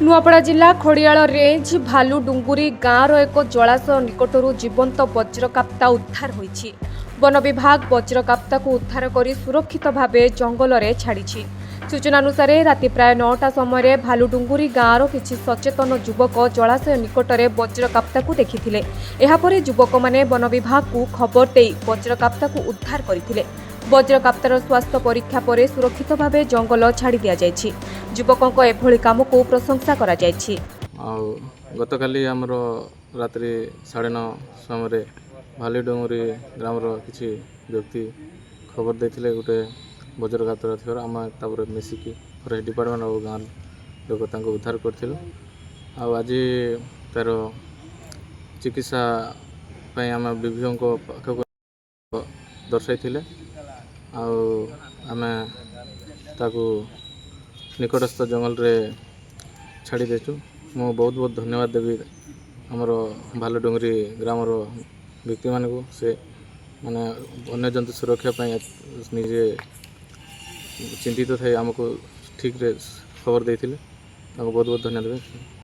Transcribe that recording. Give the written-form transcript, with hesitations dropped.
नुआपड़ा जिला खोड़ियाल रेंज भालू डुंगुरी गाँवर एक जलाशय निकटरू जीवंत वज्रकाप्ता उद्धार होईछि। वन विभाग वज्रकाप्ता को उद्धार कर सुरक्षित भाव जंगल में छाड़ी। सूचना अनुसार राति प्राय 9टा समय भालुडुंगुरी गाँवर किछि सचेतन युवक जलाशय निकट में वज्रकाप्ता को देखिथिले। एहापरे युवक माने वन विभाग को खबर देई वज्रकाप्ता को उद्धार करथिले। वज्रकाप्तार स्वास्थ्य परीक्षा पर सुरक्षित भाव जंगल छाड़ी दिया जायछि। युवकों एभली काम को प्रशंसा करा जायछि। गतकाली आमर रात्रि 9:30 समय भालुडुंगुरी ग्रामर किछि व्यक्ति खबर देथिले गोटे वज्रकाप्ता थिबार आम तापर मिसिकी फरेस्ट डिपार्टमेंट और गाँव लोक तांको उद्धार करथिलु। आज तार चिकित्सा पई आम विभिन्न को पाखक दर्शाइथिले। आमे ताकू निकटस्थ जंगल रे छाड़ी देचु। मु बहुत बहुत धन्यवाद देवी आमर भालुडुंगरी ग्रामर व्यक्ति मान को से माने वन्य जंतु सुरक्षा पाई निजे चिंतित थे आमको ठीक रे खबर देथिले। बहुत बहुत धन्यवाद देवी।